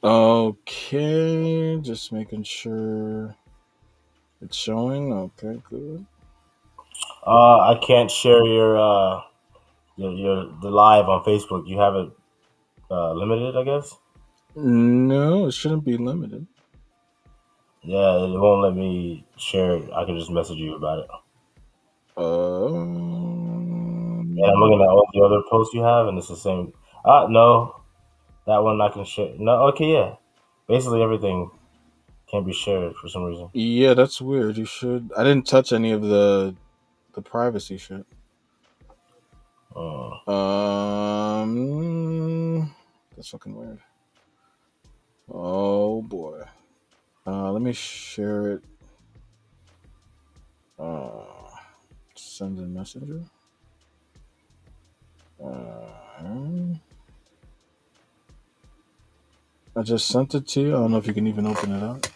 Okay, just making sure it's showing. Okay, good. I can't share your the live on Facebook. You have it limited, I guess. No, it shouldn't be limited. Yeah, it won't let me share it. I can just message you about it. And I'm looking at Um, all the other posts you have, and it's the same. No, that one I can share. No, okay, yeah. Basically, everything can't be shared for some reason. yeah, that's weird. You should. I didn't touch any of the privacy shit. Uh, That's fucking weird. Oh boy. Let me share it. Uh, Send a messenger. Uh, I just sent it to you. I don't know if you can even open it up.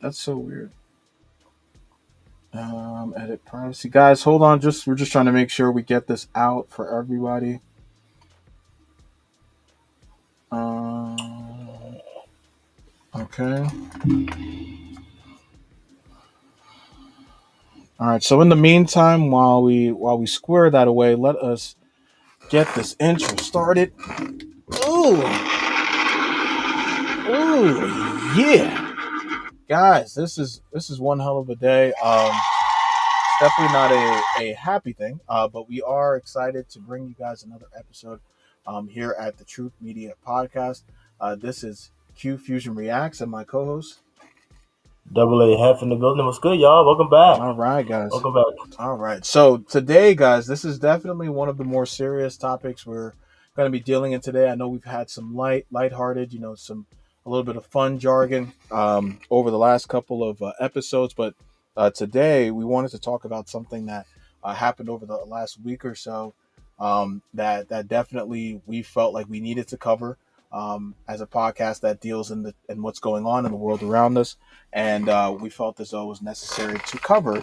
That's so weird. Edit privacy, guys. Hold on. We're just trying to make sure we get this out for everybody. Um, okay. All right. So in the meantime, while we square that away, let us get this intro started. Ooh, ooh, yeah, guys. This is one hell of a day. It's definitely not a happy thing, but we are excited to bring you guys another episode here at the Truth Media Podcast. This is Q Fusion Reacts and my co-host. Double A Hef in the building. What's good, y'all? Welcome back. All right, guys. Welcome back. All right. So today, guys, this is definitely one of the more serious topics we're going to be dealing in today. I know we've had some lighthearted, some a little bit of fun jargon over the last couple of episodes, but today we wanted to talk about something that happened over the last week or so that definitely we felt like we needed to cover as a podcast that deals in what's going on in the world around us, and we felt as though it was necessary to cover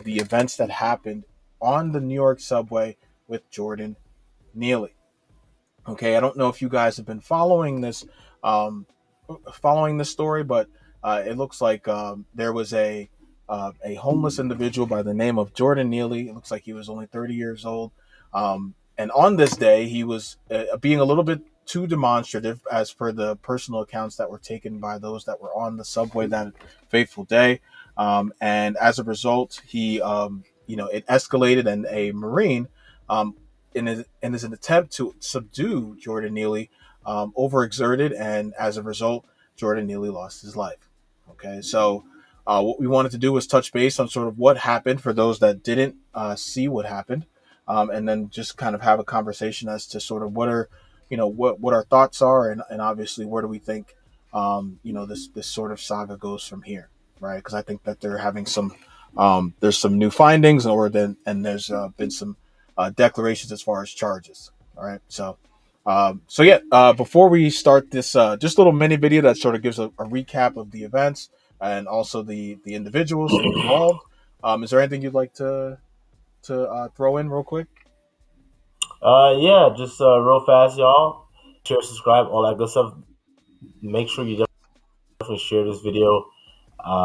the events that happened on the New York subway with Jordan Neely. Okay, I don't know if you guys have been um, following this story, but it looks like there was a homeless individual by the name of Jordan Neely. It looks like he was only 30 years old, and on this day he was being a little bit too demonstrative, as per the personal accounts that were taken by those that were on the subway that fateful day. And as a result, it escalated, and a Marine, um, in his attempt to subdue Jordan Neely, overexerted, and as a result, Jordan Neely lost his life. Okay, so what we wanted to do was touch base on sort of what happened for those that didn't see what happened, and then just kind of have a conversation as to sort of what our thoughts are, and obviously where do we think this sort of saga goes from here, right? Because I think that they're having there's some new findings, and there's been some declarations as far as charges. All right, so yeah. Before we start this, just a little mini video that sort of gives a recap of the events and also the individuals involved. Is there anything you'd like to throw in real quick? Yeah, just real fast, y'all. Share, subscribe, all that good stuff. Make sure you definitely share this video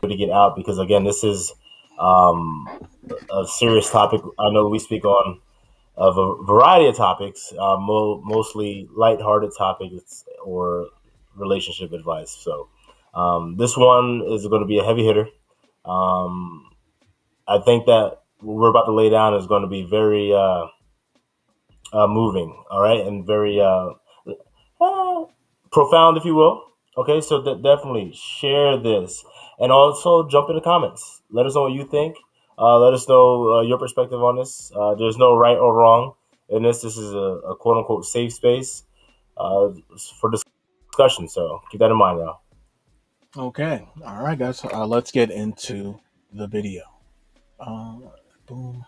to get out, because again, this is um, a serious topic. I know we speak on of a variety of topics, mostly lighthearted topics or relationship advice. So this one is going to be a heavy hitter. Um, I think that what we're about to lay down is going to be very moving, all right, and very uh, profound, if you will. Okay, so definitely share this, and also jump in the comments. Let us know what you think. Let us know your perspective on this. There's no right or wrong in this. This is a quote unquote safe space uh, for discussion. So keep that in mind now. Okay, all right, guys. Let's get into the video. Boom.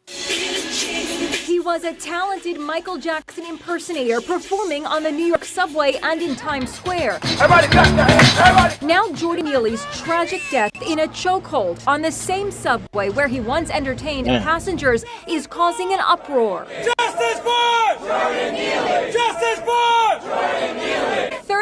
He was a talented Michael Jackson impersonator performing on the New York subway and in Times Square. Everybody clap their hands, everybody! Now Jordan Neely's tragic death in a chokehold on the same subway where he once entertained passengers is causing an uproar. Justice for Jordan Neely! Justice for Jordan Neely!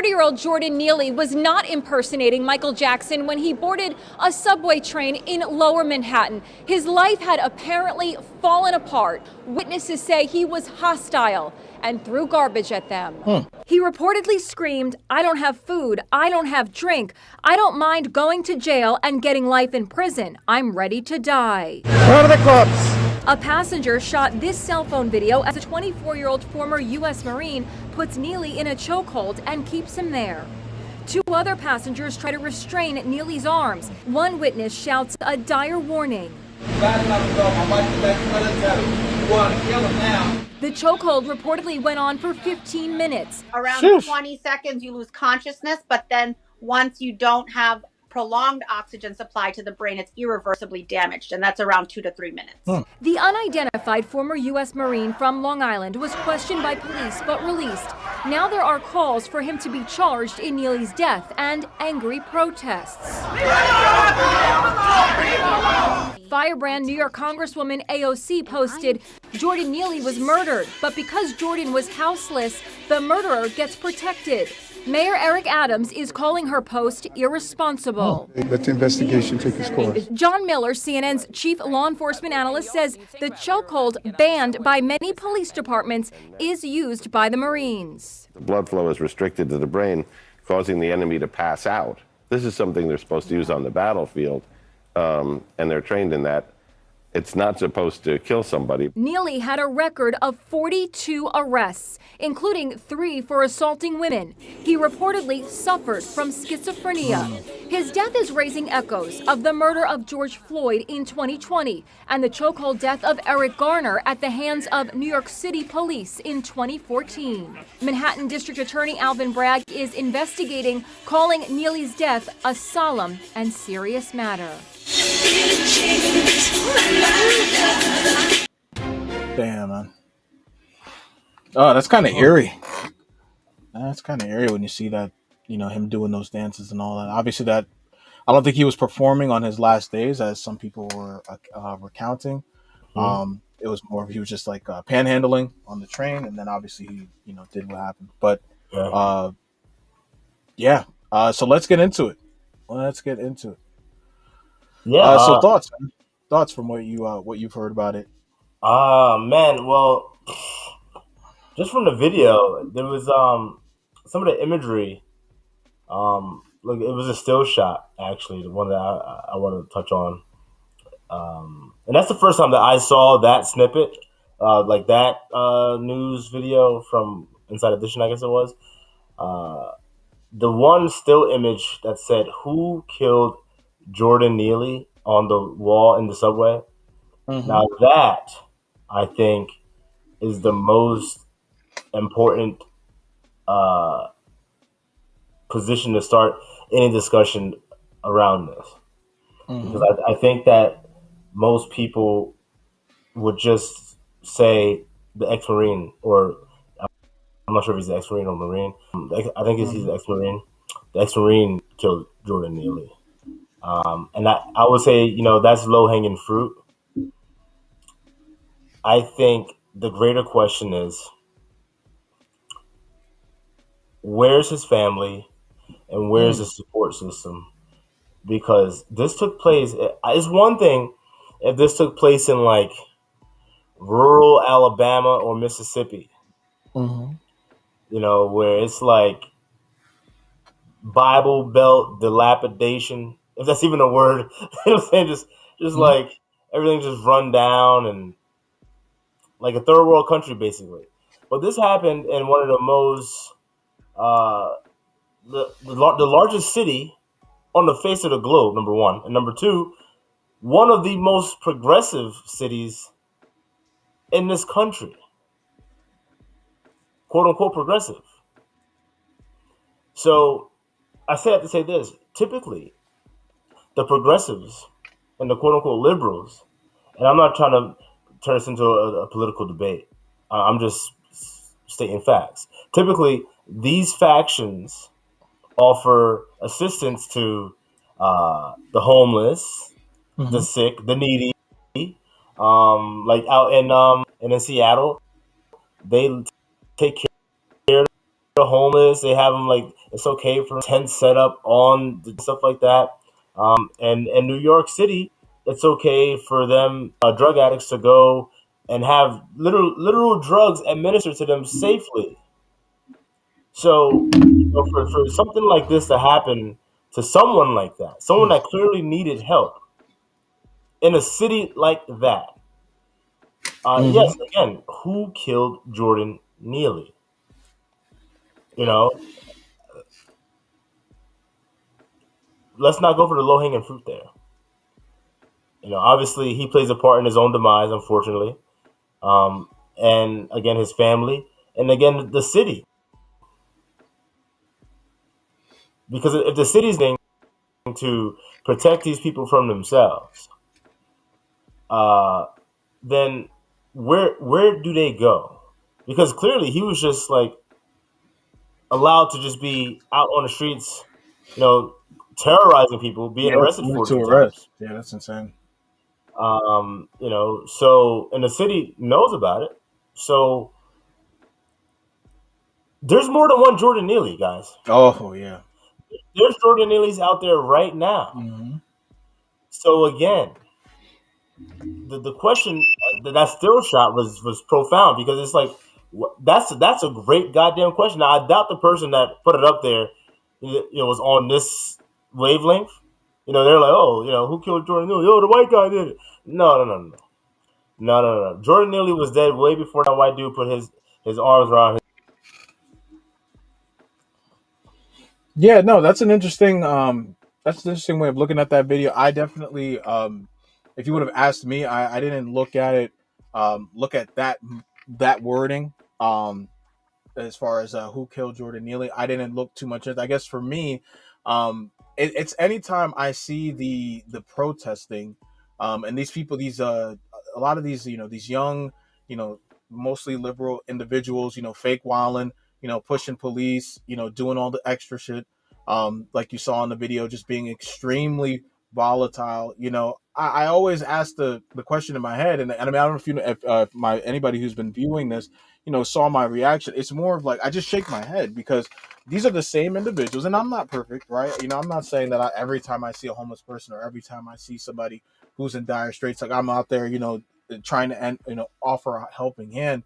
30-year-old Jordan Neely was not impersonating Michael Jackson when he boarded a subway train in Lower Manhattan. His life had apparently fallen apart. Witnesses say he was hostile and threw garbage at them. He reportedly screamed, "I don't have food, I don't have drink, I don't mind going to jail and getting life in prison. I'm ready to die." Where are the cops? A passenger shot this cell phone video as a 24-year-old former U.S. Marine puts Neely in a chokehold and keeps him there. Two other passengers try to restrain Neely's arms. One witness shouts a dire warning. The chokehold reportedly went on for 15 minutes. Around 20 seconds, you lose consciousness, but then once you don't have prolonged oxygen supply to the brain, it's irreversibly damaged, and that's around 2 to 3 minutes. The unidentified former U.S. Marine from Long Island was questioned by police but released. Now there are calls for him to be charged in Neely's death and angry protests. Firebrand New York Congresswoman AOC posted, "Jordan Neely was murdered, but because Jordan was houseless, the murderer gets protected." Mayor Eric Adams is calling her post irresponsible. Let the investigation take its course. John Miller, CNN's chief law enforcement analyst, says the chokehold banned by many police departments is used by the Marines. The blood flow is restricted to the brain, causing the enemy to pass out. This is something they're supposed to use on the battlefield, and they're trained in that. It's not supposed to kill somebody. Neely had a record of 42 arrests, including 3 for assaulting women. He reportedly suffered from schizophrenia. His death is raising echoes of the murder of George Floyd in 2020 and the chokehold death of Eric Garner at the hands of New York City police in 2014. Manhattan District Attorney Alvin Bragg is investigating, calling Neely's death a solemn and serious matter. Damn, man. Oh, that's kind of eerie. That's kind of eerie when you see that, him doing those dances and all that. Obviously, that I don't think he was performing on his last days, as some people were recounting. It was more he was just like panhandling on the train, and then obviously he, did what happened. But yeah. So let's get into it. Yeah. So thoughts from what you've heard about it. Man, well, just from the video, there was some of the imagery. Look, it was a still shot, actually, the one that I want to touch on. And that's the first time that I saw that snippet, like that news video from Inside Edition, I guess it was. The one still image that said, "Who killed Jordan Neely?" on the wall in the subway. Now that, I think, is the most important position to start any discussion around this. Because I think that most people would just say the ex-Marine, or I'm not sure if he's an ex-Marine or Marine. I think he's an ex-Marine. The ex-Marine killed Jordan Neely. And I would say, that's low-hanging fruit. I think the greater question is, where's his family and where's the support system? Because this took place, it's one thing if this took place in like rural Alabama or Mississippi, where it's like Bible Belt dilapidation, if that's even a word. I'm saying? Just like everything just run down and like a third world country, basically. But this happened in one of the most, the largest city on the face of the globe, number one. And number two, one of the most progressive cities in this country. Quote unquote progressive. So I say that to say this. Typically, the progressives and the quote unquote liberals, and I'm not trying to turn this into a political debate. I'm just stating facts. Typically, these factions offer assistance to the homeless, the sick, the needy. Like out in Seattle, they take care of homeless. They have them like it's okay for tent set up on stuff like that. And in New York City, it's okay for them drug addicts to go and have literal drugs administered to them safely. So, for something like this to happen to someone like that, someone that clearly needed help in a city like that, Mm-hmm. yes, again, who killed Jordan Neely? You know, let's not go for the low hanging fruit there. Obviously he plays a part in his own demise, unfortunately. Um, and again, his family, and again, the city. Because if the city's going to protect these people from themselves, uh, then where do they go? Because clearly he was just like allowed to just be out on the streets, terrorizing people, being Yeah, arrested move 42 to arrest. times. Yeah, that's insane. So and the city knows about it. So there's more than one Jordan Neely, guys. Oh yeah. There's Jordan Neely's out there right now. Mm-hmm. So again, the question that still shot was profound because it's like that's a great goddamn question. Now I doubt the person that put it up there, was on this wavelength. They're like, oh, who killed Jordan Neely? Oh, the white guy did it. No, no, no, no, no, no, no. Jordan Neely was dead way before that white dude put his arms around his. Yeah, no, that's an interesting way of looking at that video. I definitely if you would have asked me, I didn't look at it look at that wording as far as who killed Jordan Neely. I didn't look too much at it. I guess for me, it's anytime I see the protesting, and these people, these a lot of these, these young, you know, mostly liberal individuals, fake wilding, pushing police, doing all the extra shit, like you saw in the video, just being extremely volatile. I always ask the question in my head, and I mean, I don't know if you know if my anybody who's been viewing this, saw my reaction. It's more of like I just shake my head because these are the same individuals, and I'm not perfect, right? I'm not saying that every time I see a homeless person or every time I see somebody who's in dire straits, like I'm out there, trying to offer a helping hand.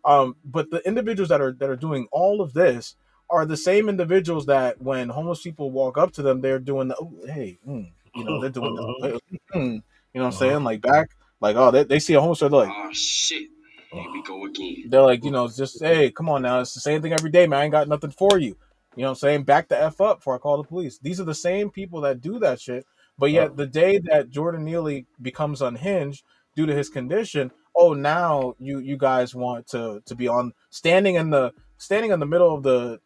But the individuals that are doing all of this are the same individuals that when homeless people walk up to them, they're doing the, oh, hey, they're doing the, hey, what I'm saying, like back, like, oh, they see a homeless person, they're like, Oh shit. Here we go again. they're like, just, hey, come on now. It's the same thing every day, man. I ain't got nothing for you. You know what I'm saying? Back the F up before I call the police. These are the same people that do that shit. But yet the day that Jordan Neely becomes unhinged due to his condition, oh, now you guys want to be on standing in the middle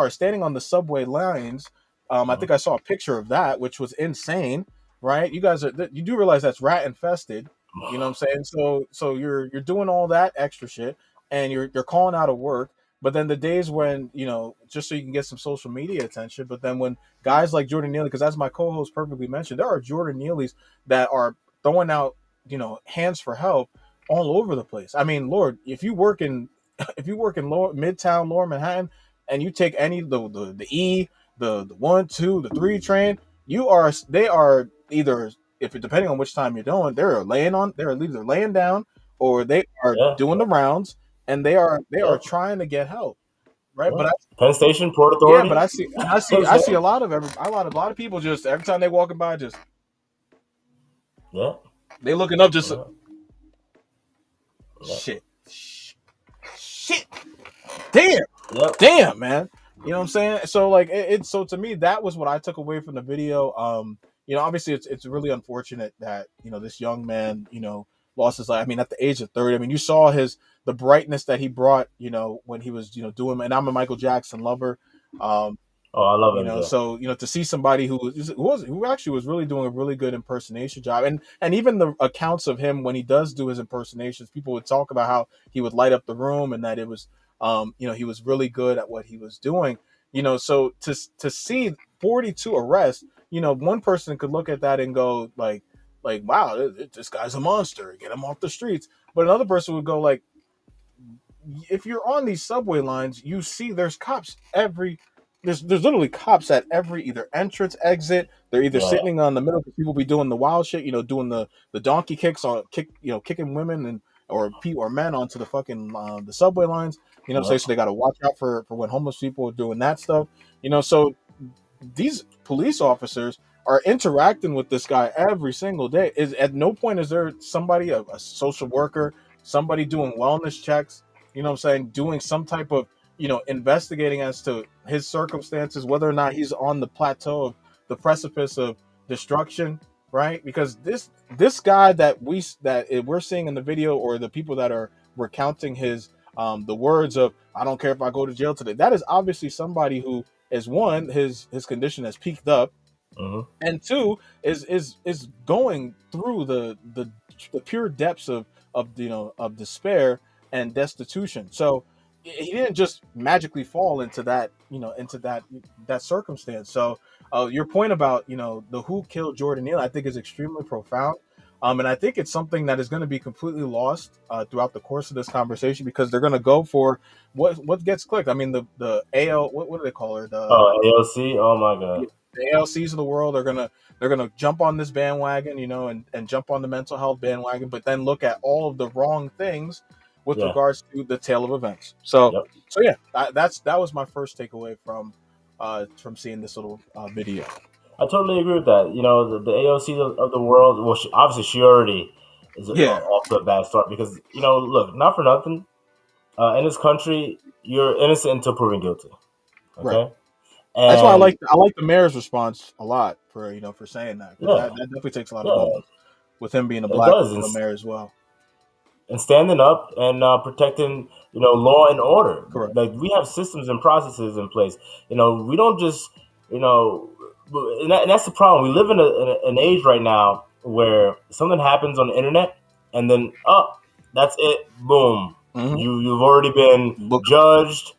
standing on the subway lines. I think I saw a picture of that, which was insane, right? You do realize that's rat infested. You know what I'm saying? So you're doing all that extra shit and you're calling out of work, but then the days when, just so you can get some social media attention, but then when guys like Jordan Neely, because as my co-host perfectly mentioned, there are Jordan Neelys that are throwing out, hands for help all over the place. I mean, Lord, if you work in if you work in Midtown, Lower Manhattan, and you take any the E, the 1, 2, the 3 train, they are either, if it depending on which time you're doing, they're either laying down or they are Yeah, doing the rounds, and they are yeah, trying to get help, right? yeah. Penn Station, Port Yeah, Authority. but You know what I I'm see saying? a lot of people just every time they walking by, just Yeah, they looking up, just yeah, yeah. shit, shit, damn, Yep. man. You know what I'm saying? So like so to me, that was what I took away from the video. Obviously it's really unfortunate that, this young man, lost his life. I mean, at the age of 30. I mean, you saw the brightness that he brought, when he was, doing, and I'm a Michael Jackson lover. Um, Oh, I love MJ. so to see somebody who actually was really doing a really good impersonation job, and even the accounts of him when he does do his impersonations, people would talk about how he would light up the room and that it was, he was really good at what he was doing. So to see 42 arrests, one person could look at that and go like wow, this guy's a monster, get him off the streets. But another person would go like, if you're on these subway lines, you see there's cops every. There's literally cops at every either entrance, exit. They're either Yeah. sitting on the middle because people be doing the wild shit, doing the donkey kicks or kicking women and or people or men onto the fucking the subway lines. Yep. So they got to watch out for when homeless people are doing that stuff. So these police officers are interacting with this guy every single day. Is at no point is there somebody, a social worker, somebody doing wellness checks, what I'm saying, doing some type of, investigating as to his circumstances, whether or not he's on the plateau of the precipice of destruction, right? Because this guy that we're seeing in the video, or the people that are recounting his the words of "I don't care if I go to jail today," that is obviously somebody who is, one, his condition has peaked up, Mm-hmm. and two, is going through the pure depths of despair and destitution. So he didn't just magically fall into that circumstance. So your point about the who killed Jordan Neely, I think, is extremely profound. And I think it's something that is going to be completely lost throughout the course of this conversation, because they're going to go for what gets clicked. I mean, the AL, what do they call her? Oh, AOC. Oh my God. The ALCs of the world are they're gonna jump on this bandwagon, and jump on the mental health bandwagon, but then look at all of the wrong things with Yeah. regards to the tail of events. So, Yep. yeah, that was my first takeaway from seeing this little video. I totally agree with that. The AOC of the world. Well, obviously she already is Yeah, off to a bad start because look, not for nothing. In this country, you're innocent until proven guilty. right. Okay, That's why and I like the mayor's response a lot for saying that, because yeah, that definitely takes a lot of yeah, boldness with him being a it black does. mayor as well. And standing up and protecting law and order. Correct. Like, we have systems and processes in place. We don't just you know and that's the problem. We live in an age right now where something happens on the internet, and then that's it, boom, Mm-hmm. you've already been Look, judged,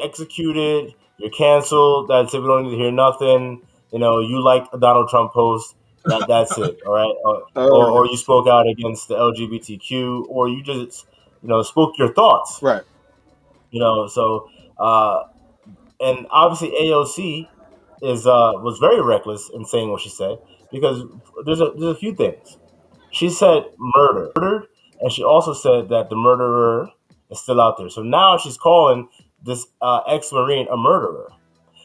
executed, you're canceled. That's it. We don't need to hear nothing. You like a Donald Trump post, that's it. All right. Or you spoke out against the LGBTQ, or you just spoke your thoughts. right. So and obviously AOC was very reckless in saying what she said, because there's a few things. She said murdered, and she also said that the murderer is still out there. So now she's calling this ex-Marine a murderer.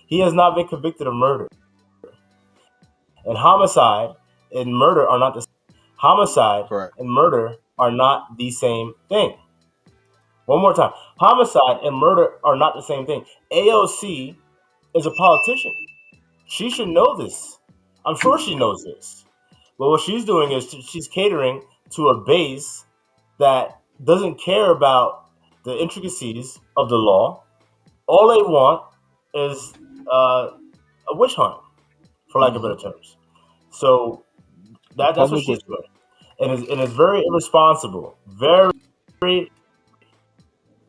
He has not been convicted of murder. And homicide and murder are not the homicide Correct. and murder are not the same thing. One more time. Homicide and murder are not the same thing. AOC is a politician. She should know this. I'm sure she knows this. But what she's doing is she's catering to a base that doesn't care about the intricacies of the law. All they want is a witch hunt, for lack of better terms. So that's what she's doing, and it's very irresponsible, very,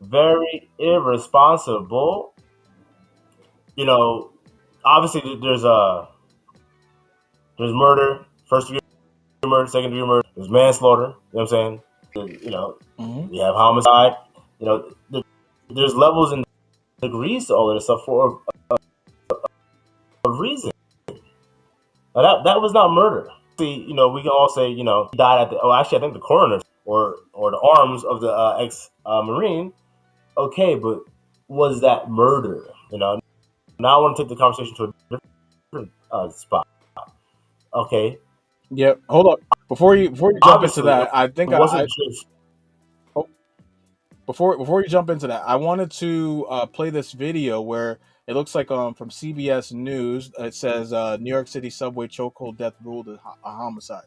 very irresponsible. Obviously there's murder, first degree murder, second degree murder. There's manslaughter. You know what I'm saying? Mm-hmm. We have homicide. There's levels and degrees to all of this stuff for a reason. Now that was not murder. See, we can all say, he died at the. Oh, actually, I think the coroner or the arms of the ex-Marine. Okay, but was that murder? Now I want to take the conversation to a different spot. Okay. Yep. Hold up. Before you jump into that, I think before you jump into that, I wanted to play this video where it looks like from CBS News. It says New York City subway chokehold death ruled a homicide.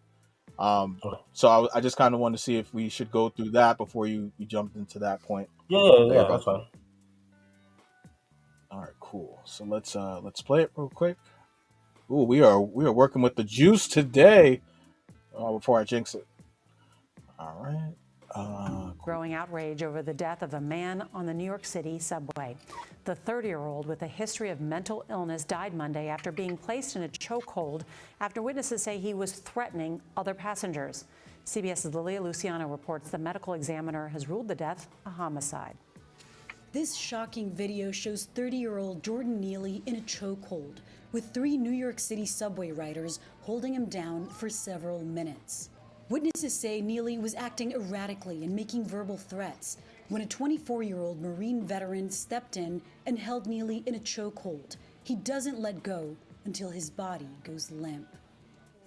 So I just kind of wanted to see if we should go through that before you jumped into that point. Yeah, that's fine. All right, cool. So let's play it real quick. Ooh, we are working with the juice today. Before I jinx it. All right. Growing outrage over the death of a man on the New York City subway. The 30-year-old with a history of mental illness died Monday after being placed in a chokehold after witnesses say he was threatening other passengers. CBS's Lilia Luciano reports the medical examiner has ruled the death a homicide. This shocking video shows 30-year-old Jordan Neely in a chokehold, with 3 New York City subway riders holding him down for several minutes. Witnesses say Neely was acting erratically and making verbal threats when a 24-year-old Marine veteran stepped in and held Neely in a chokehold. He doesn't let go until his body goes limp.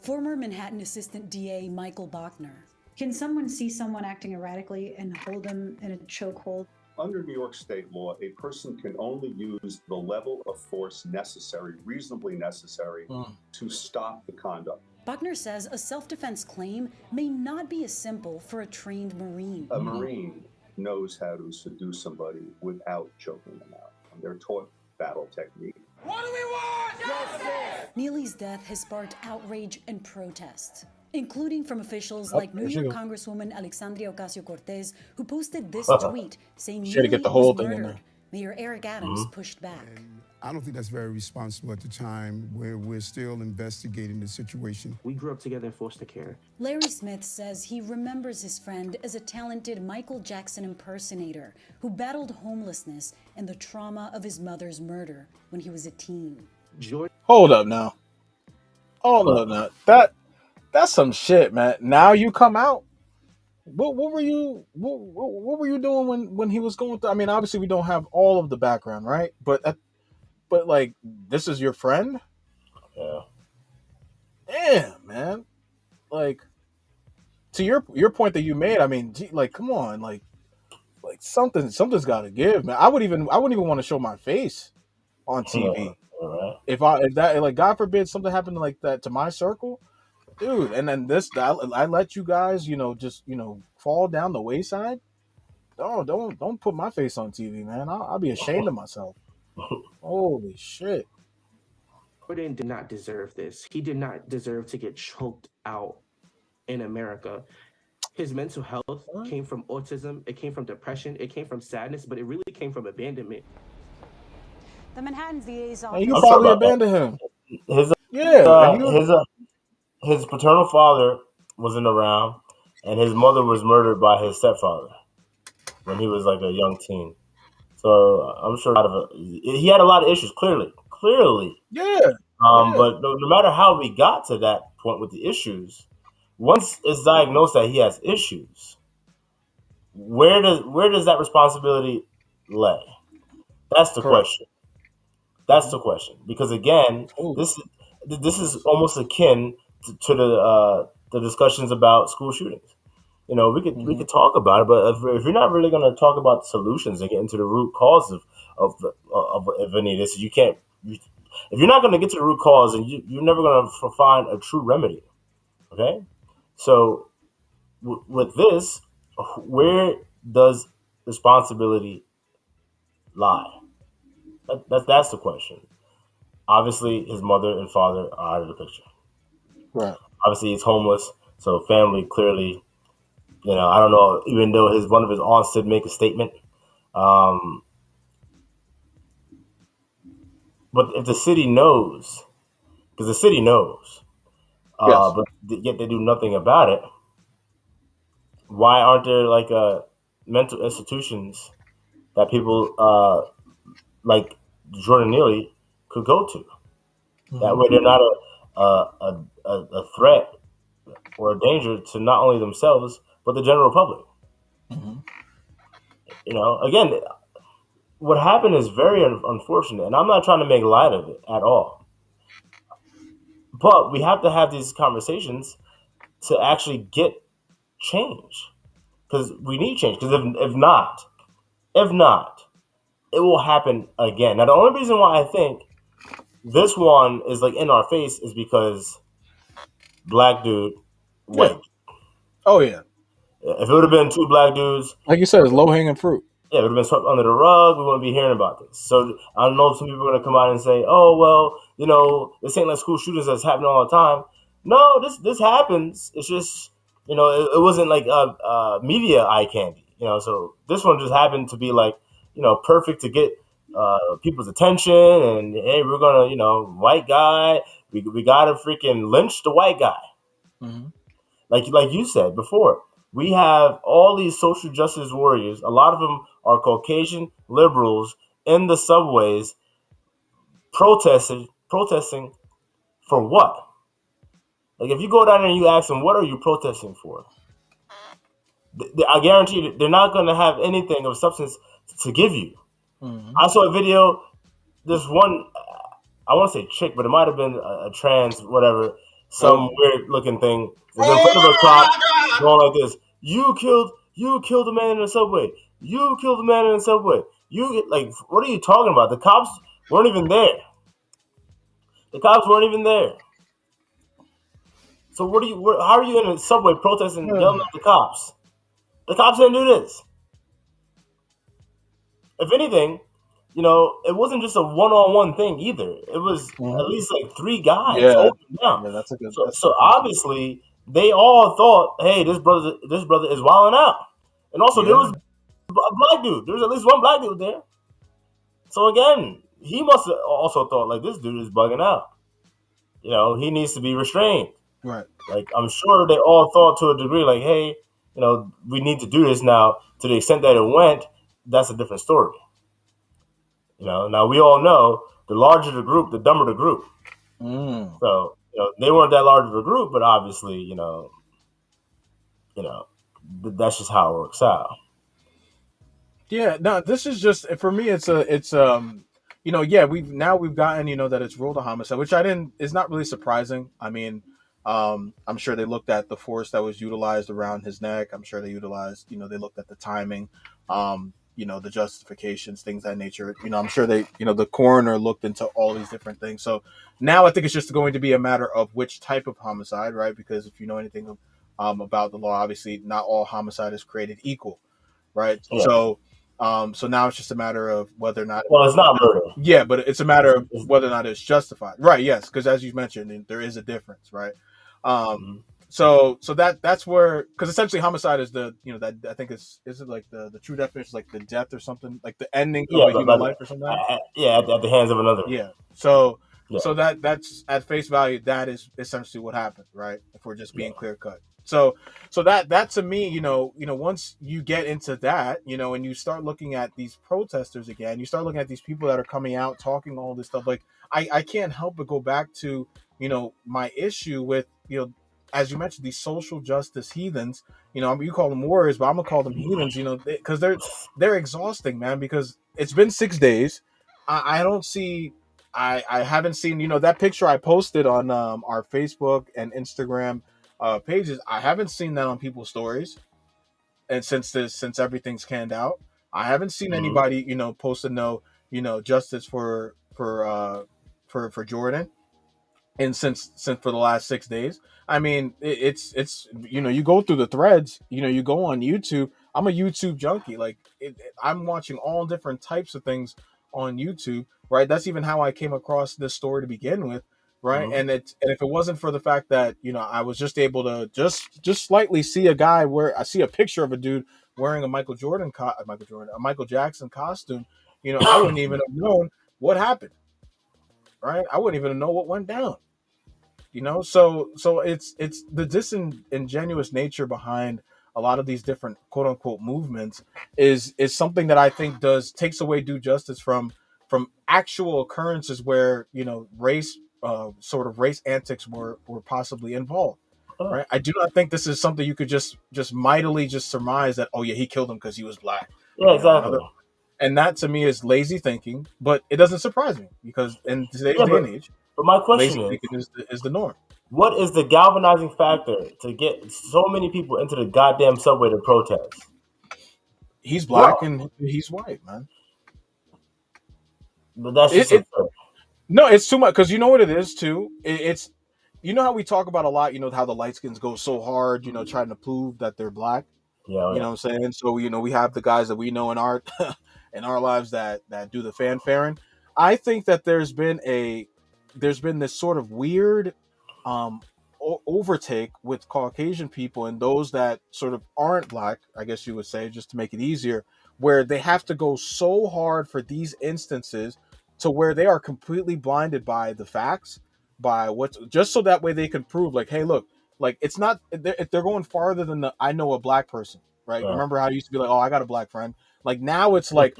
Former Manhattan Assistant DA Michael Bachner. Can someone see someone acting erratically and hold them in a chokehold? Under New York state law, a person can only use the level of force necessary, reasonably necessary, to stop the conduct. Bachner says a self-defense claim may not be as simple for a trained Marine. A Marine knows how to seduce somebody without choking them out. They're taught battle technique. What do we want? Justice! Neely's death has sparked outrage and protest, including from officials like New York Congresswoman Alexandria Ocasio-Cortez, who posted this tweet saying Neely was murdered. Mayor Eric Adams pushed back. I don't think that's very responsible at the time where we're still investigating the situation. We grew up together in foster care. Larry Smith says he remembers his friend as a talented Michael Jackson impersonator who battled homelessness and the trauma of his mother's murder when he was a teen. Hold up now. That's some shit, man. Now you come out. What were you doing when he was going through? I mean, obviously we don't have all of the background, right? But like, this is your friend? Yeah. Damn, man. Like, to your point that you made, I mean, like, come on, like something's got to give, man. I wouldn't even want to show my face on TV. Right. If that, like, God forbid something happened like that to my circle, dude. And then I let you guys, just fall down the wayside. Don't put my face on TV, man. I'll be ashamed of myself. Holy shit. Jordan did not deserve this. He did not deserve to get choked out in America. His mental health came from autism, it came from depression, it came from sadness, but it really came from abandonment. The Manhattan VA's office. You probably abandoned him. His paternal father wasn't around, and his mother was murdered by his stepfather when he was like a young teen. So I'm sure he had a lot of issues, clearly. Yeah. But no matter how we got to that point with the issues, once it's diagnosed that he has issues, where does that responsibility lay? That's the question. That's the question. Because again, this is almost akin to the discussions about school shootings. We could talk about it, but if you're not really going to talk about solutions and get into the root cause of any of this, you can't. If you're not going to get to the root cause, and you're never going to find a true remedy. Okay, so with this, where does responsibility lie? That's the question. Obviously, his mother and father are out of the picture. Right. Obviously, he's homeless, so family clearly. I don't know. Even though one of his aunts did make a statement, but if the city knows, because the city knows, but yet they do nothing about it, why aren't there mental institutions that people like Jordan Neely could go to? That way, they're not a threat or a danger to not only themselves but the general public. Again, what happened is very unfortunate, and I'm not trying to make light of it at all. But we have to have these conversations to actually get change, because we need change. Because if not, it will happen again. Now, the only reason why I think this one is in our face is because black dude, white. Oh yeah. If it would have been two black dudes, like you said, it's low hanging fruit. Yeah, it would have been swept under the rug. We wouldn't be hearing about this. So I know some people are going to come out and say, "Oh, well, this ain't like school shootings that's happening all the time." No, this happens. It's just it wasn't like media eye candy. So this one just happened to be like, perfect to get people's attention. And hey, we're gonna, white guy, we gotta freaking lynch the white guy. Mm-hmm. Like you said before, we have all these social justice warriors. A lot of them are Caucasian liberals in the subways protesting for what? Like, if you go down there and you ask them, what are you protesting for? I guarantee you, they're not going to have anything of substance to give you. Mm-hmm. I saw a video. This one, I want to say chick, but it might have been a trans, whatever, some weird looking thing, was in front of a cop, going like this: "You killed a man in the subway. You killed a man in the subway. You like, what are you talking about? The cops weren't even there. The cops weren't even there. So how are you in a subway protesting, yelling at the cops? The cops didn't do this. If anything, it wasn't just a one-on-one thing either. It was at least like three guys Yeah, holding him down. yeah, that's a good. So obviously they all thought, hey, this brother is wilding out. And also there was a black dude. There was at least one black dude there. So again, he must have also thought like, this dude is bugging out. He needs to be restrained. Right. Like, I'm sure they all thought to a degree, like, hey, we need to do this now. To the extent that it went, that's a different story. Now we all know the larger the group, the dumber the group. Mm. So they weren't that large of a group, but obviously, that's just how it works out. Yeah, no, this is just for me. Yeah, we've gotten that it's ruled a homicide, which I didn't is not really surprising. I mean, I'm sure they looked at the force that was utilized around his neck. I'm sure they utilized, they looked at the timing, the justifications, things of that nature. I'm sure the coroner looked into all these different things. So now I think it's just going to be a matter of which type of homicide, right? Because if you know anything about the law, obviously not all homicide is created equal, right? Yeah. So now it's just a matter of whether or not. Well, it's not murder. Yeah, but it's a matter of whether or not it's justified, right? Yes, because as you mentioned, there is a difference, right? So that's where, because essentially homicide is that I think is it like the true definition is like the death or something, like the ending of a human life or something. At the hands of another. Yeah. So that's at face value, that is essentially what happened, right? If we're just being clear cut. So that to me, once you get into that, and you start looking at these protesters again, you start looking at these people that are coming out talking all this stuff. Like I can't help but go back to my issue with as you mentioned, these social justice heathens. You call them warriors, but I'm gonna call them heathens. Because they're exhausting, man. Because it's been 6 days. I don't see. I haven't seen that picture I posted on our Facebook and Instagram pages. I haven't seen that on people's stories, and since everything's canned out, I haven't seen anybody posting no justice for Jordan, and since for the last 6 days. I mean, it's you go through the threads, you go on YouTube. I'm a YouTube junkie. Like I'm watching all different types of things on YouTube, right? That's even how I came across this story to begin with, right? And if it wasn't for the fact that I was just able to just slightly see a guy where I see a picture of a dude wearing a Michael Jackson costume, I wouldn't even have known what happened, right? I wouldn't even know what went down. So it's the disingenuous nature behind a lot of these different quote unquote movements is something that I think takes away due justice from actual occurrences where race sort of race antics were possibly involved, right? I do not think this is something you could just mightily just surmise that, oh yeah, he killed him because he was black. Yeah, exactly. And that to me is lazy thinking, but it doesn't surprise me because in today's day and age, but my question lazy thinking is the norm. What is the galvanizing factor to get so many people into the goddamn subway to protest? He's black and he's white, man. But that's just no, it's too much because you know what it is too. It's how we talk about a lot. How the light skins go so hard. Trying to prove that they're black. Yeah, you know what I'm saying. So we have the guys that we know in our in our lives that do the fanfaring. I think that there's been this sort of weird overtake with Caucasian people and those that sort of aren't black, I guess you would say, just to make it easier, where they have to go so hard for these instances to where they are completely blinded by the facts, by what's just so that way they can prove like, hey, look, like it's not if they're going farther than the I know a black person, right? Yeah. Remember how you used to be like, oh, I got a black friend. Like now it's like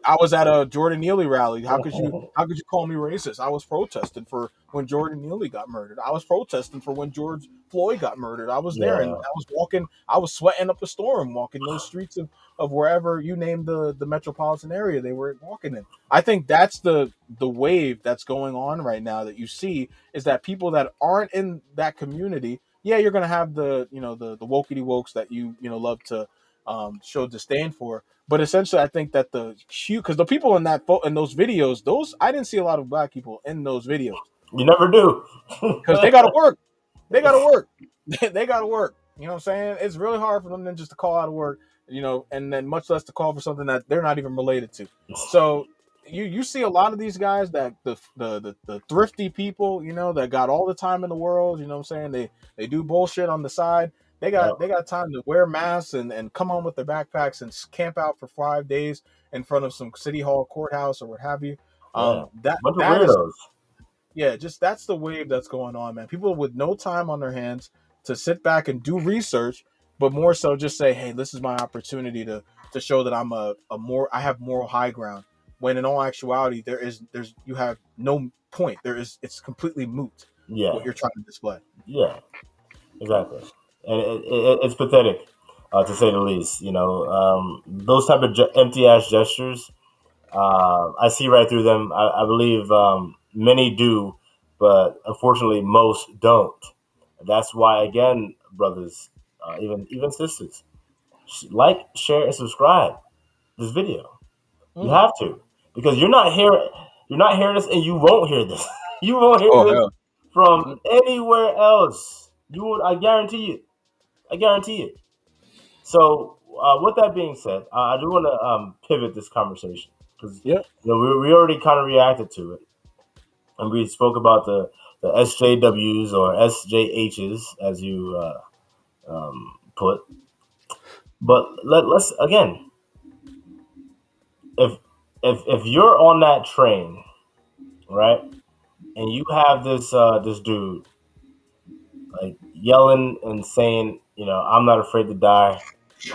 I was at a Jordan Neely rally. How could you call me racist? I was protesting for when Jordan Neely got murdered. I was protesting for when George Floyd got murdered. I was there and Yeah. I was walking. I was sweating up a storm walking those streets of wherever you name the metropolitan area they were walking in. I think that's the wave that's going on right now that you see is that people that aren't in that community, yeah, you're gonna have the wokey wokes that love to show disdain for. But essentially, I think that because the people in in those videos, those I didn't see a lot of black people in those videos You never do. because they got to work. They got to work. They got to work. You know what I'm saying? It's really hard for them then just to call out of work, and then much less to call for something that they're not even related to. So you see a lot of these guys that the thrifty people, that got all the time in the world. You know what I'm saying? They do bullshit on the side. They got time to wear masks and come on with their backpacks and camp out for 5 days in front of some city hall courthouse or what have you. Yeah. That Bunch of that is weirdos. yeah, just that's the wave that's going on, man. People with no time on their hands to sit back and do research, but more so just say, "Hey, this is my opportunity to show that I'm I have moral high ground." When in all actuality, there's you have no point. It's completely moot Yeah. what you're trying to display. Yeah. Exactly. And it's pathetic, to say the least. Those type of empty ass gestures. I see right through them. I believe many do, but unfortunately most don't. That's why, again, brothers, even sisters, like, share, and subscribe this video. You have to, because you're not hearing this, and you won't hear this. You won't hear Oh this hell. from anywhere else. You would, I guarantee you. I guarantee it. So, with that being said, I do want to pivot this conversation because Yeah. we already kind of reacted to it, and we spoke about the SJWs or SJHs as you put. But let's again, if if you're on that train, right, and you have this dude like yelling and saying, I'm not afraid to die.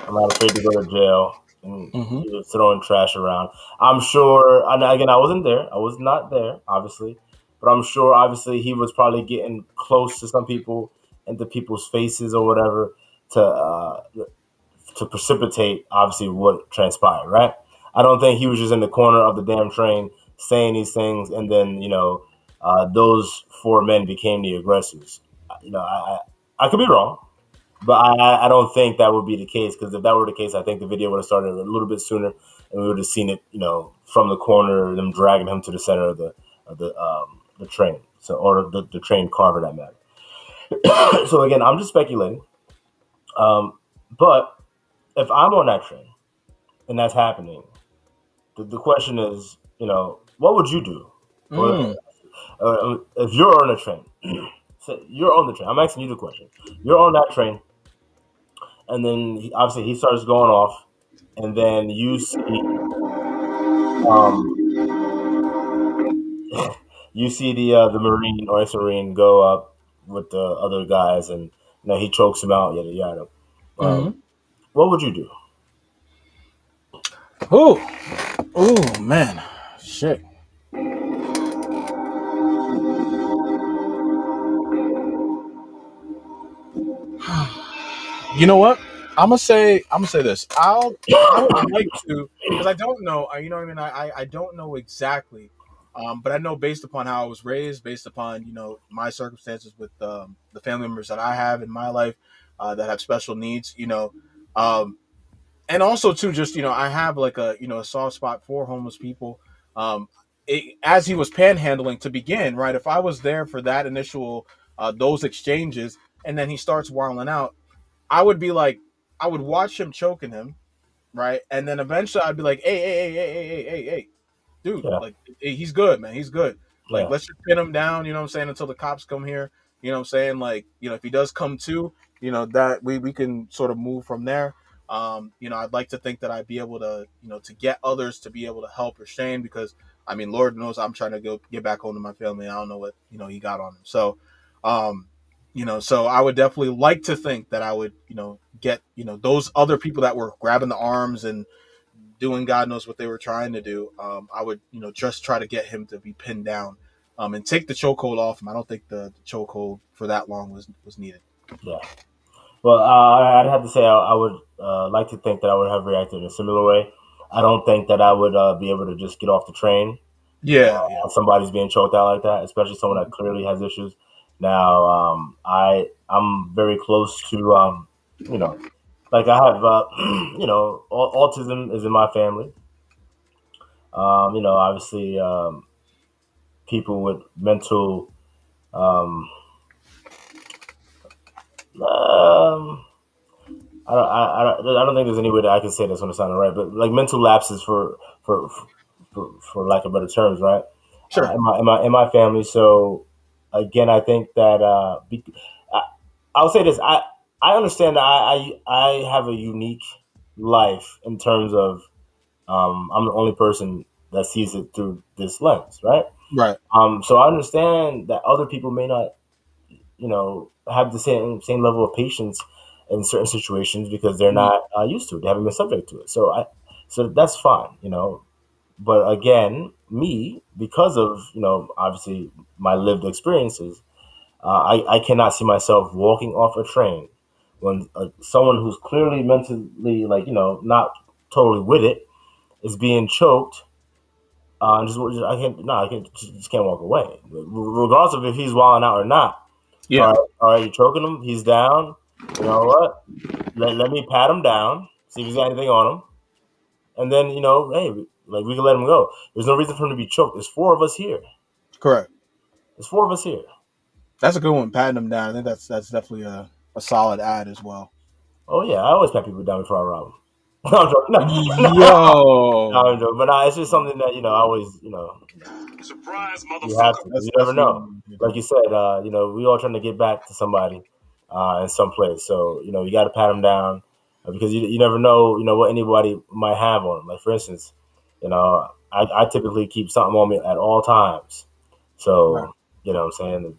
I'm not afraid to go to jail. And Mm-hmm. he was throwing trash around. I'm sure, and again, I wasn't there. I was not there, obviously. But I'm sure, obviously, he was probably getting close to some people, into people's faces or whatever, to precipitate, obviously, what transpired, right? I don't think he was just in the corner of the damn train saying these things, and then, those four men became the aggressors. I could be wrong. But I don't think that would be the case, because if that were the case, I think the video would have started a little bit sooner, and we would have seen it, from the corner, them dragging him to the center of the train, so, or the train car for that matter. So again, I'm just speculating. But if I'm on that train and that's happening, the question is, what would you do? Or, if you're on a train, so you're on the train. I'm asking you the question. You're on that train, and then obviously he starts going off, and then you see um you see the marine or ex-marine go up with the other guys, and he chokes him out, yada yada. Mm-hmm. What would you do? Oh man, shit. You know what? I'm gonna say this. I would like to because I don't know. You know what I mean? I don't know exactly, but I know based upon how I was raised, based upon my circumstances with the family members that I have in my life that have special needs. Um, and also too, just I have like a soft spot for homeless people. As he was panhandling to begin, right? If I was there for that initial those exchanges, and then he starts wilding out. I would be like, I would watch him choking him, right? And then eventually I'd be like, hey, dude, Yeah, like he's good, man, he's good. Like yeah, let's just pin him down, you know what I'm saying, until the cops come here. You know what I'm saying? Like, if he does come to, that we can sort of move from there. I'd like to think that I'd be able to, to get others to be able to help Shane, because I mean, Lord knows I'm trying to get back home to my family. I don't know what, he got on him. So, um, so I would definitely like to think that I would, get, those other people that were grabbing the arms and doing God knows what they were trying to do. I would, just try to get him to be pinned down, and take the chokehold off him. I don't think the chokehold for that long was needed. Yeah. Well, I'd have to say I would like to think that I would have reacted in a similar way. I don't think that I would be able to just get off the train. Yeah. Somebody's being choked out like that, especially someone that clearly has issues. Now, I'm very close to, like I have, autism is in my family. Obviously, people with mental, um, um, I don't think there's any way that I can say this when it sounded right, but like mental lapses for for lack of better terms, right? Sure. In my family. So again, I think that I, I'll say this. I understand that I have a unique life in terms of I'm the only person that sees it through this lens, right? Right. So I understand that other people may not, have the same level of patience in certain situations because they're not used to it. They haven't been subject to it. So that's fine, But again, me, because of obviously my lived experiences, I cannot see myself walking off a train when someone who's clearly mentally not totally with it is being choked. I can't walk away, regardless of if he's wilding out or not. Yeah. All right, you're choking him. He's down. You know what? Let me pat him down, see if he's got anything on him, and then hey, we can let him go. There's no reason for him to be choked. There's four of us here. Correct. There's four of us here. That's a good one, patting them down. I think that's definitely a solid ad as well. Oh yeah, I always pat people down before I rob them. No, I'm joking. No, Yo. I'm joking. But it's just something that I always Surprise, you have to. That's You never know. really Like you said, we all trying to get back to somebody in some place. So you got to pat them down because you never know what anybody might have on them. Like for instance, I typically keep something on me at all times. right. So what I'm saying.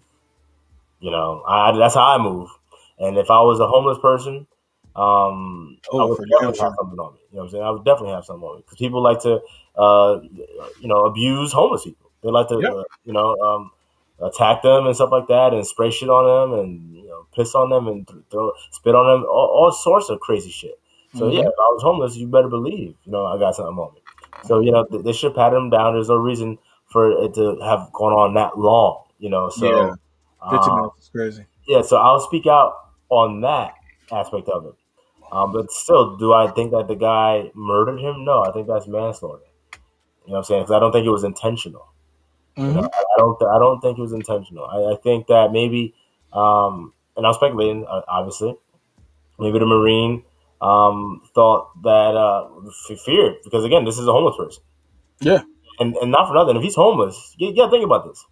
That's how I move. And if I was a homeless person, I Oh, would for damn definitely have sure. something on me. You know what I'm saying? I would definitely have something on me because people like to, abuse homeless people. They like to, Yep. attack them and stuff like that, and spray shit on them, and piss on them, and throw spit on them, all sorts of crazy shit. So yeah, Mm-hmm. if I was homeless, you better believe, I got something on me. So they should pat them down. There's no reason for it to have gone on that long. Yeah. So. 15 minutes is crazy. Yeah, so I'll speak out on that aspect of it. But still, do I think that the guy murdered him? No, I think that's manslaughter. You know what I'm saying? Because I don't think it was intentional. Mm-hmm. I don't think it was intentional. I think that maybe, and I'm speculating, obviously, maybe the Marine thought that feared because again, this is a homeless person, Yeah. and not for nothing. If he's homeless, you got to think about this.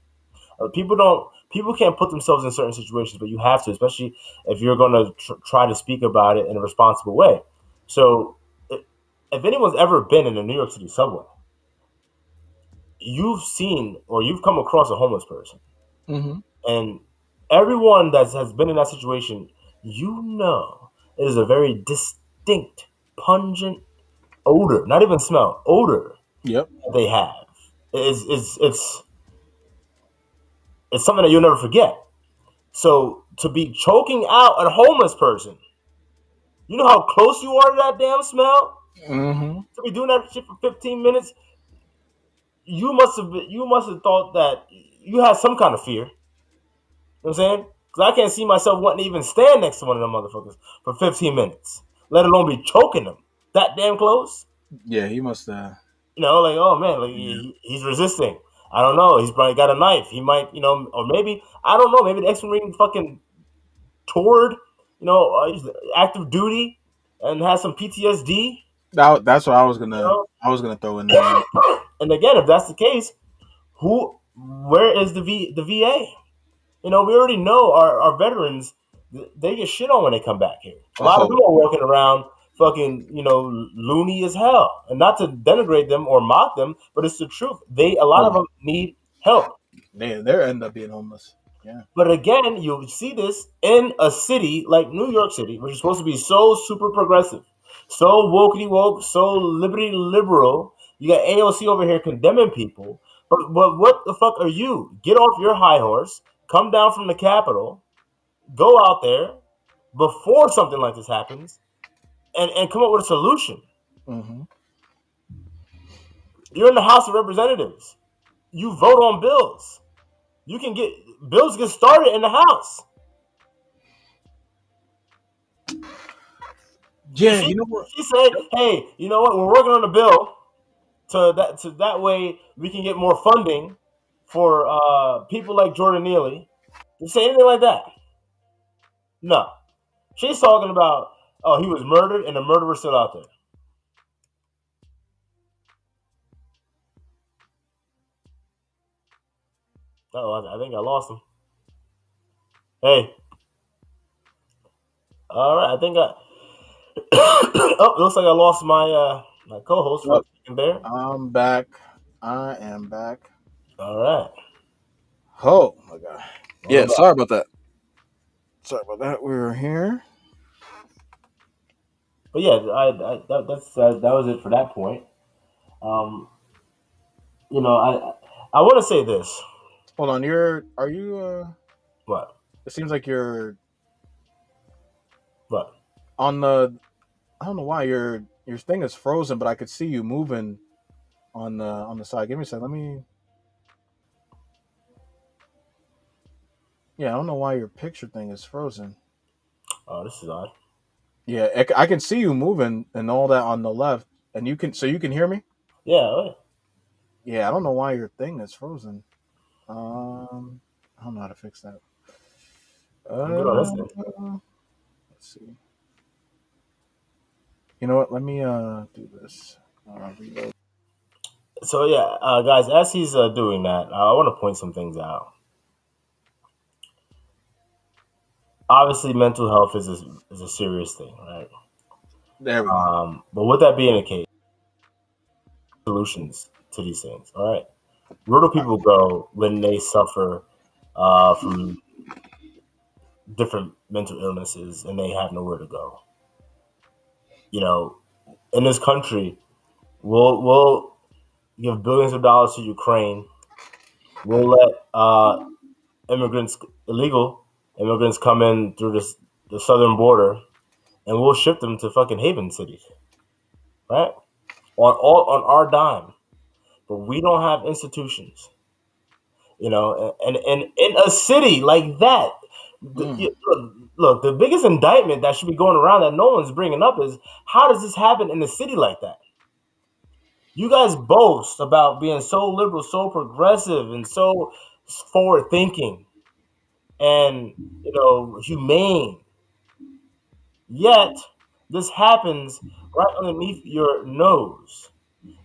People can't put themselves in certain situations, but you have to, especially if you're going to try to speak about it in a responsible way. So, if anyone's ever been in a New York City subway, you've seen or you've come across a homeless person, Mm-hmm. and everyone that has been in that situation, it is a very distinct, pungent odor, not even smell, odor Yep. that they have. It's something that you'll never forget. So to be choking out a homeless person, you know how close you are to that damn smell? Mm-hmm. To be doing that shit for 15 minutes, you must have thought that you had some kind of fear. You know what I'm saying? Because I can't see myself wanting to even stand next to one of them motherfuckers for 15 minutes, let alone be choking them that damn close. Yeah, he must. Like, oh man, like Yeah. he's resisting. I don't know. He's probably got a knife. He might, or maybe I don't know. Maybe the ex-marine fucking toured, he's active duty and has some PTSD. That's what I was You gonna. know, I was gonna throw in there. and again, if that's the case, where is the VA? You we already know our veterans, they get shit on when they come back here. A lot of them are walking around fucking, loony as hell. And not to denigrate them or mock them, but it's the truth. A lot of them need help. They end up being homeless. Yeah. But again, you see this in a city like New York City, which is supposed to be so super progressive, so wokey woke, so liberty liberal. You got AOC over here condemning people. But what the fuck are you? Get off your high horse, come down from the Capitol, go out there before something like this happens, and come up with a solution. Mm-hmm. You're in the House of Representatives. You vote on bills. You can get bills get started in the House. Yeah, she said, "Hey, you know what? We're working on a bill so that way we can get more funding for people like Jordan Neely." Did say anything like that? No. She's talking about, oh, he was murdered and the murderer's still out there. Oh, I think I lost him. Hey. All right, I think oh, looks like I lost my co-host for a second there. I'm back. I am back. All right. Oh my god. Yeah, sorry about that. We were here. But yeah, that was it for that point. I want to say this. Hold on, are you what? It seems like you're what? On the I don't know why your thing is frozen, but I could see you moving on the side. Give me a second. Let me. Yeah, I don't know why your picture thing is frozen. Oh, this is odd. Yeah, I can see you moving and all that on the left, and you can hear me. Yeah. Yeah, I don't know why your thing is frozen. I don't know how to fix that. Let's see. You know what? Let me do this. Reload. So yeah, guys, as he's doing that, I want to point some things out. Obviously, mental health is a serious thing, right? There we go. But with that being the case, solutions to these things. All right, where do people go when they suffer from different mental illnesses and they have nowhere to go? In this country, we'll give billions of dollars to Ukraine. We'll let illegal immigrants come in through the southern border, and we'll ship them to fucking haven cities, right? On our dime. But we don't have institutions, and in a city like that. Look, the biggest indictment that should be going around that no one's bringing up is, how does this happen in a city like that? You guys boast about being so liberal, so progressive, and so forward thinking, and humane. Yet this happens right underneath your nose,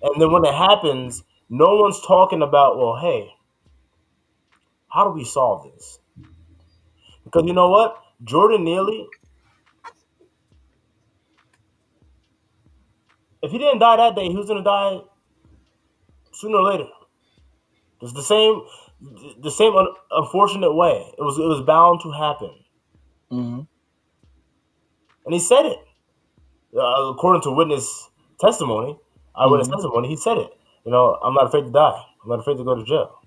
and then when it happens, no one's talking about, well, hey, how do we solve this? Because you know what, Jordan Neely, if he didn't die that day, he was gonna die sooner or later. It's the same unfortunate way. It was bound to happen. Mm-hmm. And he said it. According to eyewitness testimony, he said it. I'm not afraid to die. I'm not afraid to go to jail.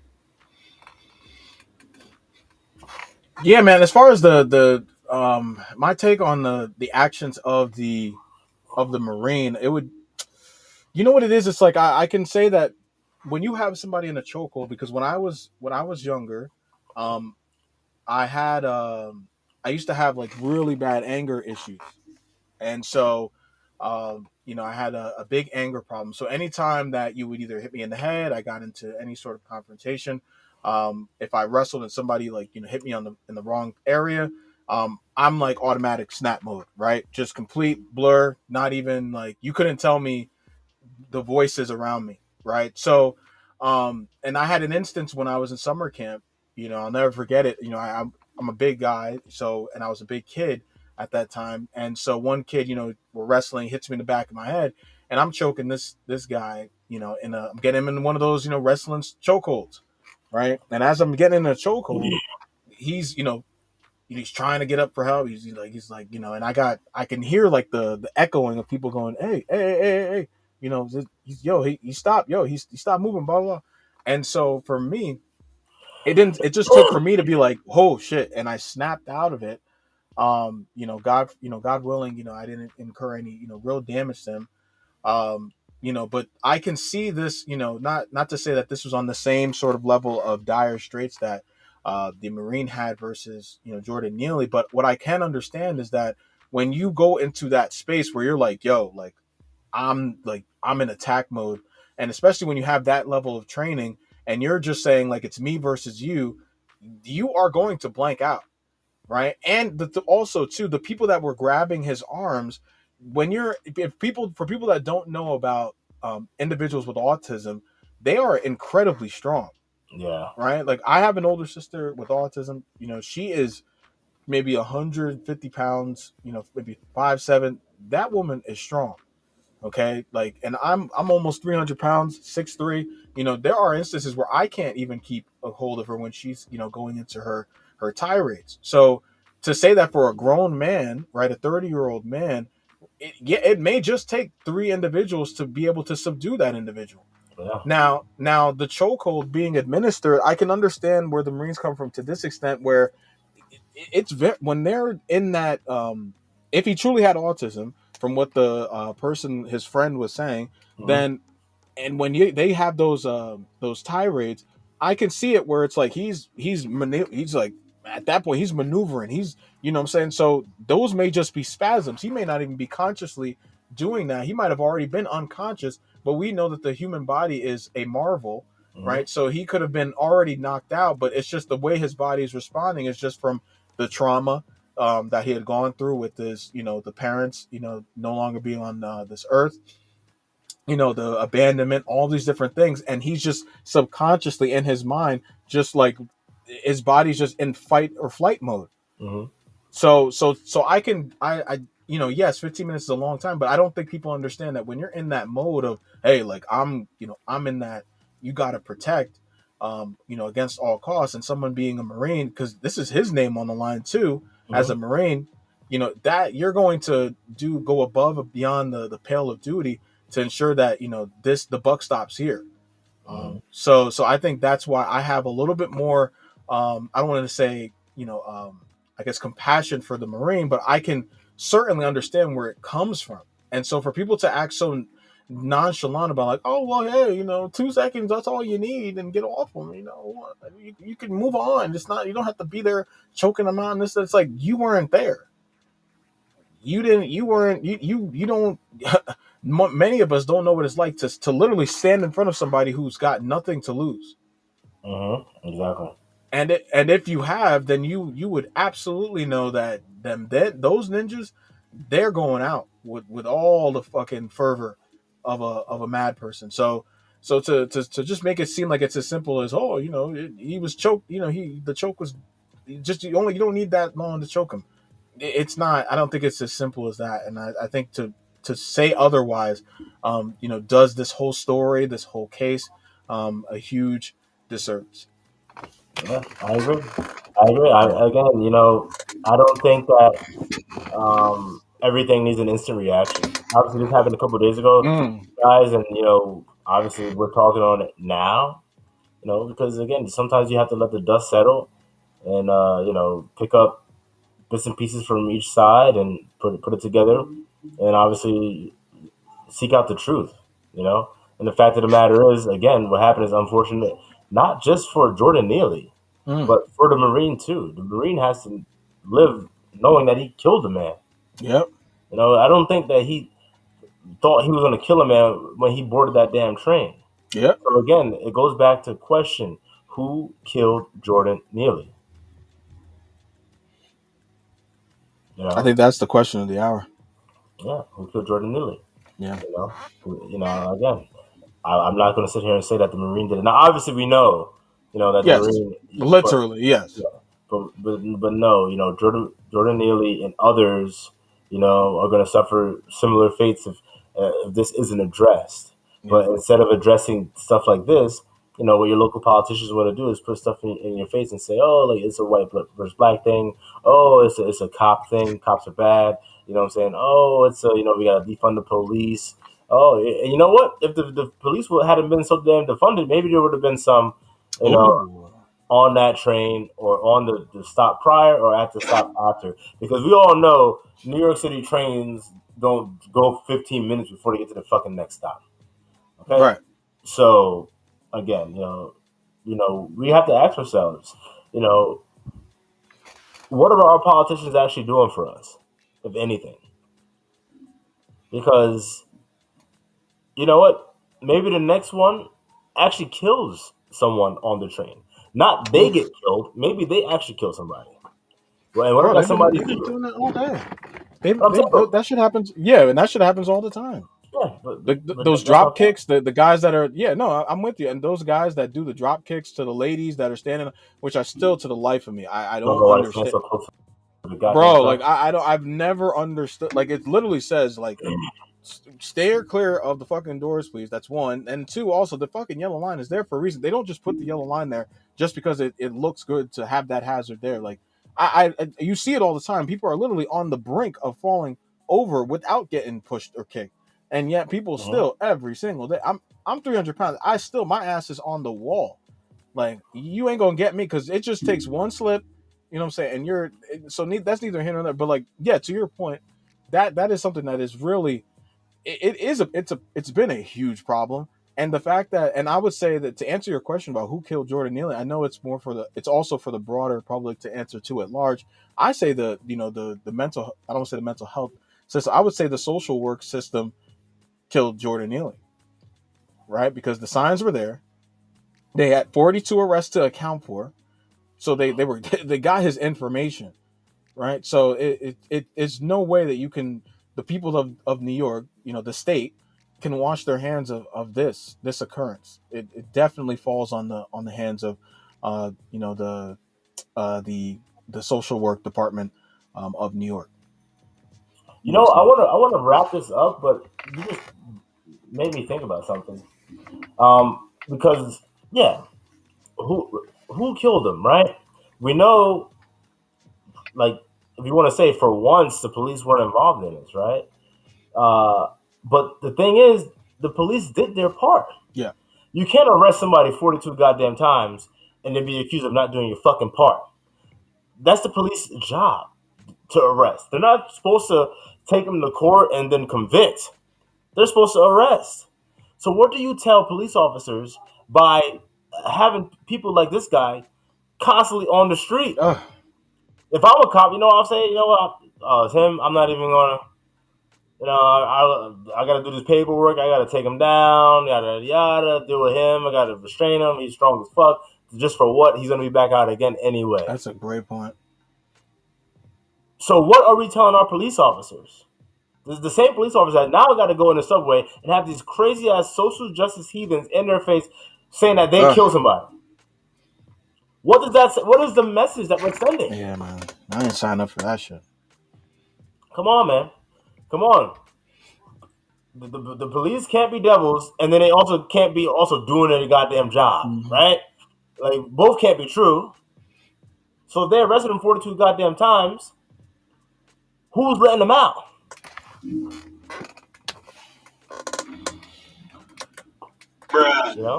Yeah, man. As far as the my take on the actions of the Marine, it would, you know what it is? It's like I can say that when you have somebody in a chokehold, because when I was younger, I had I used to have like really bad anger issues, and so I had a big anger problem. So anytime that you would either hit me in the head, I got into any sort of confrontation. If I wrestled and somebody hit me in the wrong area, I'm like automatic snap mode, right? Just complete blur. Not even like you couldn't tell me the voices around me, right? So, and I had an instance when I was in summer camp. I'll never forget it. I'm a big guy, and I was a big kid at that time, and so one kid, we're wrestling, hits me in the back of my head, and I'm choking this guy, I'm getting him in one of those, wrestling chokeholds, right? And as I'm getting in a chokehold, he's, he's trying to get up for help. He's like, and I can hear like the echoing of people going, hey, hey, hey, hey, hey. He stopped, he stopped moving, blah, blah. And so for me, it just took for me to be like, oh shit, and I snapped out of it. God willing, I didn't incur any, real damage to him. But I can see this, not to say that this was on the same sort of level of dire straits that the Marine had versus, Jordan Neely. But what I can understand is that when you go into that space where you're like, yo, I'm in attack mode, and especially when you have that level of training and you're just saying like it's me versus you are going to blank out, right? And also too, the people that were grabbing his arms, for people that don't know about individuals with autism, they are incredibly strong, Yeah. right? Like I have an older sister with autism. She is maybe 150 pounds, maybe 5'7". That woman is strong. Okay, like, and I'm almost 300 pounds, 6'3". There are instances where I can't even keep a hold of her when she's going into her tirades. So to say that for a grown man, right, a 30-year-old man, it may just take three individuals to be able to subdue that individual. Yeah. Now the chokehold being administered, I can understand where the Marines come from to this extent, where it's when they're in that, if he truly had autism, from what the person, his friend, was saying, Mm-hmm. then, and when they have those tirades, I can see it where it's like he's like, at that point he's maneuvering, he's, what I'm saying, so those may just be spasms. He may not even be consciously doing that. He might have already been unconscious, but we know that the human body is a marvel, Mm-hmm. right? So he could have been already knocked out, but it's just the way his body is responding is just from the trauma that he had gone through with his, the parents, no longer being on this earth, the abandonment, all these different things. And he's just subconsciously in his mind, just like his body's just in fight or flight mode. Mm-hmm. So I yes, 15 minutes is a long time, but I don't think people understand that when you're in that mode of, hey, like I'm in that, you got to protect, against all costs, and someone being a Marine, because this is his name on the line too, as a Mm-hmm. Marine, that you're going to go above and beyond the pale of duty to ensure that, the buck stops here. Mm-hmm. So I think that's why I have a little bit more, I don't want to say, I guess, compassion for the Marine, but I can certainly understand where it comes from. And so for people to act so nonchalant about, like, oh, well, hey, 2 seconds, that's all you need, and get off them, you can move on. It's not, you don't have to be there choking them out. And this, it's like, you weren't there. You didn't, you weren't, you don't, many of us don't know what it's like to literally stand in front of somebody who's got nothing to lose. Mm-hmm. Exactly. And if you have, then you would absolutely know that those ninjas, they're going out with all the fucking fervor of a mad person. So to just make it seem like it's as simple as, oh, he was choked, the choke was just, you don't need that long to choke him. It's not, I don't think it's as simple as that. And I think to say otherwise, does this whole story, this whole case, a huge disservice. Yeah, I agree. I agree. Again, I don't think that everything needs an instant reaction. Obviously, this happened a couple of days ago, Mm. guys, and obviously we're talking on it now. Because again, sometimes you have to let the dust settle and pick up bits and pieces from each side and put it together, and obviously seek out the truth. You know, and the fact of the matter is, again, what happened is unfortunate, not just for Jordan Neely, Mm. but for the Marine too. The Marine has to live knowing that he killed a man. Yep. I don't think that he thought he was going to kill a man when he boarded that damn train. Yep. So again, it goes back to question: who killed Jordan Neely? I think that's the question of the hour. Yeah, who killed Jordan Neely? Yeah. Again, I'm not going to sit here and say that the Marine did it. Now, obviously, we know, that the Yes, Marine, literally, yes. yeah, but no, Jordan Neely and others, are going to suffer similar fates if this isn't addressed. Yeah. But instead of addressing stuff like this, what your local politicians want to do is put stuff in your face and say, oh, like it's a white versus black thing. Oh, it's a cop thing. Cops are bad. You know what I'm saying? Oh, it's we got to defund the police. Oh, and you know what? If the police hadn't been so damn defunded, maybe there would have been some, Ooh. on that train or on the stop prior or at the stop after. Because we all know New York City trains don't go 15 minutes before they get to the fucking next stop. Okay? Right. So, again, we have to ask ourselves, what are our politicians actually doing for us, if anything? Because, you know what? Maybe the next one actually kills someone on the train. Not they get killed. Maybe they actually kill somebody. Well, and what Bro, about somebody they've been here? doing that all day. I'm saying, bro, That shit happens. Yeah, and that shit happens all the time. yeah, Those that's my drop point. kicks, the guys that are, yeah, no, I'm with you. And those guys that do the drop kicks to the ladies that are standing, which are still to the life of me, I Don't don't know why they stand understand, so close to the goddamn bro. Like truck. I don't, I've never understood. Like it literally says like steer clear of the fucking doors, please. That's one. And two, also the fucking yellow line is there for a reason. They don't just put the yellow line there just because it looks good to have that hazard there. Like you see it all the time. People are literally on the brink of falling over without getting pushed or kicked, and yet people Mm-hmm. still every single day. I'm 300 pounds. I still my ass is on the wall. Like you ain't gonna get me because it just takes one slip. You know what I'm saying? And that's neither here nor there. But like, yeah, to your point, that is something that is really it's been a huge problem. And the fact that, and I would say that to answer your question about who killed Jordan Neely, I know it's also for the broader public to answer to at large. I say the mental, I don't want to say the mental health system. I would say the social work system killed Jordan Neely, right? Because the signs were there. They had 42 arrests to account for, so they were they got his information, right? So it's no way that you can, the people of New York, the state, can wash their hands of this occurrence. It definitely falls on the hands of the social work department of New York. I want to wrap this up, but you just made me think about something. Because yeah, who killed him, right? We know, like, if you want to say for once, the police weren't involved in this, right? But the thing is, the police did their part. Yeah. You can't arrest somebody 42 goddamn times and then be accused of not doing your fucking part. That's the police's job, to arrest. They're not supposed to take them to court and then convict. They're supposed to arrest. So what do you tell police officers by having people like this guy constantly on the street? Ugh. If I'm a cop, I'll say, what, it's him. I'm not even gonna, I gotta do this paperwork. I gotta take him down. Yada yada. Deal with him. I gotta restrain him. He's strong as fuck. Just for what? He's gonna be back out again anyway. That's a great point. So what are we telling our police officers? The same police officers that now got to go in the subway and have these crazy ass social justice heathens in their face saying that they killed somebody. What does that say? What is the message that we're sending? Yeah, man. I didn't sign up for that shit. Come on, man. Come on. The police can't be devils, and then they also can't be also doing their goddamn job, right? Like, both can't be true. So if they arrested him 42 goddamn times, who's letting them out?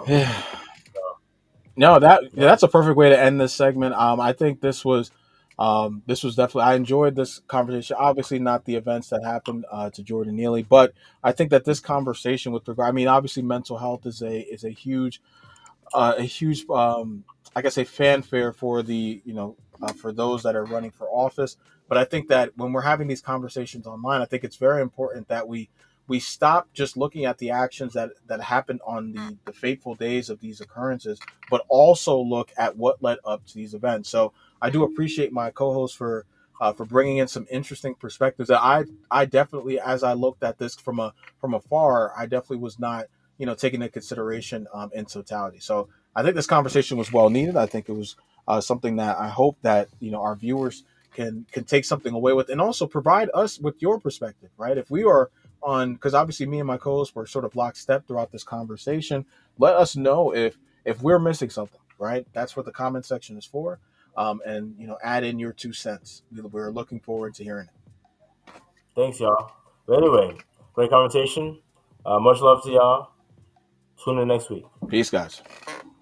Yeah. No, that's a perfect way to end this segment. I think this was definitely, I enjoyed this conversation. Obviously, not the events that happened to Jordan Neely, but I think that this conversation with regard, I mean, obviously, mental health is a huge I guess a fanfare for for those that are running for office. But I think that when we're having these conversations online, I think it's very important that we stop just looking at the actions that happened on the fateful days of these occurrences, but also look at what led up to these events. So I do appreciate my co-host for bringing in some interesting perspectives. That I definitely, as I looked at this from afar, I definitely was not taking into consideration in totality. So I think this conversation was well needed. I think it was something that I hope that our viewers can take something away with, and also provide us with your perspective, right? If we are on, because obviously me and my co-host were sort of lockstep throughout this conversation. Let us know if we're missing something, right? That's what the comment section is for. And add in your 2 cents. We're looking forward to hearing it. Thanks, y'all. But anyway, great conversation. Much love to y'all. Tune in next week. Peace, guys.